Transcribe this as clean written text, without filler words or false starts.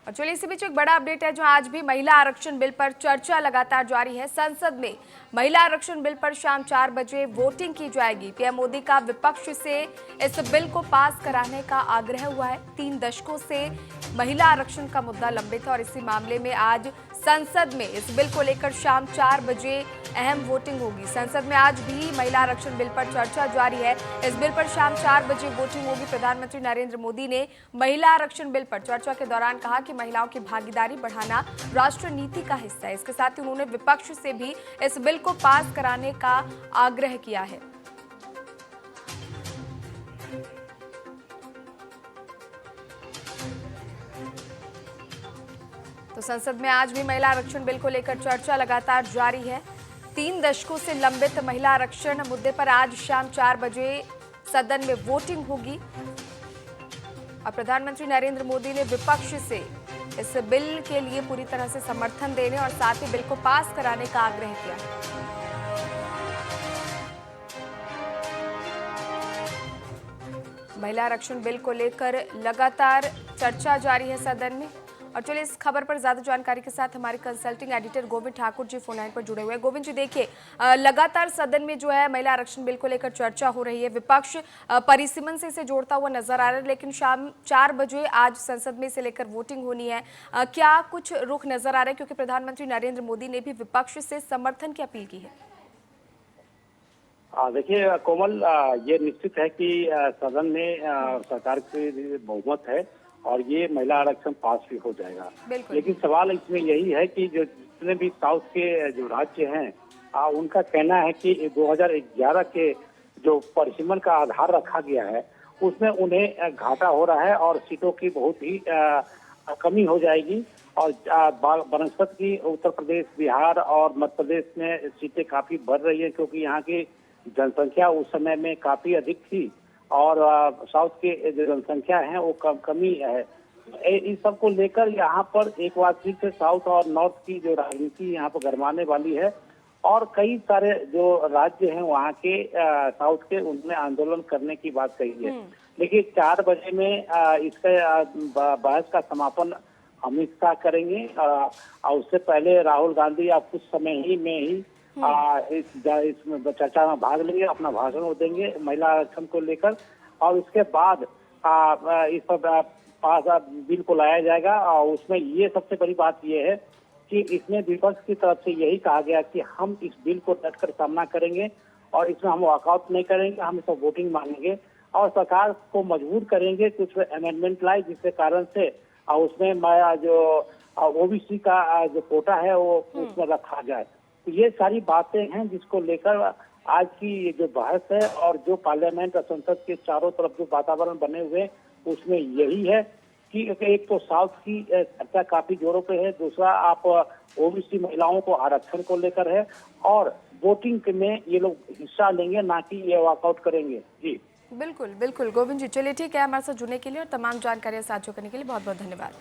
और चलिए इसी बीच एक बड़ा अपडेट है जो आज भी महिला आरक्षण बिल पर चर्चा लगातार जारी है। संसद में महिला आरक्षण बिल पर शाम 4 बजे वोटिंग की जाएगी। पीएम मोदी का विपक्ष से इस बिल को पास कराने का आग्रह हुआ है। 3 दशकों से महिला आरक्षण का मुद्दा लंबित है और इसी मामले में आज संसद में इस बिल को लेकर शाम 4 बजे अहम वोटिंग होगी। संसद में आज भी महिला आरक्षण बिल पर चर्चा जारी है। इस बिल पर शाम 4 बजे वोटिंग होगी। प्रधानमंत्री नरेंद्र मोदी ने महिला आरक्षण बिल पर चर्चा के दौरान कहा कि महिलाओं की भागीदारी बढ़ाना राष्ट्र नीति का हिस्सा है। इसके साथ ही उन्होंने विपक्ष से भी इस बिल को पास कराने का आग्रह किया है। तो संसद में आज भी महिला आरक्षण बिल को लेकर चर्चा लगातार जारी है। 3 दशकों से लंबित महिला आरक्षण मुद्दे पर आज शाम 4 बजे सदन में वोटिंग होगी और प्रधानमंत्री नरेंद्र मोदी ने विपक्ष से इस बिल के लिए पूरी तरह से समर्थन देने और साथ ही बिल को पास कराने का आग्रह किया है। महिला आरक्षण बिल को लेकर लगातार चर्चा जारी है सदन में। और चलिए इस खबर पर ज्यादा जानकारी के साथ हमारे consulting editor Govind Thakur ji phone line पर जुड़े हुए हैं। गोविंद जी देखिए, लगातार सदन में जो है महिला आरक्षण बिल को लेकर चर्चा हो रही है। विपक्ष परिसीमन से इसे जोड़ता हुआ नजर आ रहा है, लेकिन शाम 4 बजे आज संसद में इसे लेकर वोटिंग होनी है। क्या कुछ रुख नजर आ रहा है, क्योंकि प्रधानमंत्री नरेंद्र मोदी ने भी विपक्ष से समर्थन की अपील की है? देखिए कोमल, ये निश्चित है कि सदन में सरकार की बहुमत है और ये महिला आरक्षण पास भी हो जाएगा। लेकिन सवाल इसमें यही है कि जो जितने भी साउथ के जो राज्य हैं उनका कहना है कि 2011 के जो परिसीमन का आधार रखा गया है उसमें उन्हें घाटा हो रहा है और सीटों की बहुत ही कमी हो जाएगी। और बनस्पत की उत्तर प्रदेश, बिहार और मध्य प्रदेश में सीटें काफी बढ़ रही है, क्योंकि यहाँ की जनसंख्या उस समय में काफी अधिक थी और साउथ के जो जनसंख्या है वो कमी है। इस सब को लेकर यहाँ पर एक बार फिर से साउथ और नॉर्थ की जो राजनीति यहाँ पर गरमाने वाली है और कई सारे जो राज्य हैं वहाँ के साउथ के, उनमें आंदोलन करने की बात कही है। लेकिन 4 बजे में इसके बहस का समापन अमित शाह करेंगे और उससे पहले राहुल गांधी आप कुछ समय ही में ही इस चर्चा में भाग लेंगे, अपना भाषण वो देंगे महिला आरक्षण को लेकर और उसके बाद इस पर पास बिल को लाया जाएगा। और उसमें ये सबसे बड़ी बात ये है कि इसमें विपक्ष की तरफ से यही कहा गया कि हम इस बिल को डटकर सामना करेंगे और इसमें हम वॉकआउट नहीं करेंगे, हम इसमें वोटिंग मांगेंगे और सरकार को मजबूर करेंगे कुछ अमेंडमेंट लाए, जिसके कारण से उसमें जो ओबीसी का जो कोटा है वो उसमें रखा जाए। ये सारी बातें हैं जिसको लेकर आज की ये जो बहस है और जो पार्लियामेंट और संसद के चारों तरफ जो वातावरण बने हुए उसमें यही है कि एक तो साउथ की चर्चा काफी जोरों पे है, दूसरा आप ओबीसी महिलाओं को आरक्षण को लेकर है और वोटिंग में ये लोग हिस्सा लेंगे, ना कि ये वॉकआउट करेंगे। जी बिल्कुल बिल्कुल गोविंद जी, चलिए ठीक है, हमारे साथ जुड़ने के लिए और तमाम जानकारियां साझा करने के लिए बहुत बहुत धन्यवाद।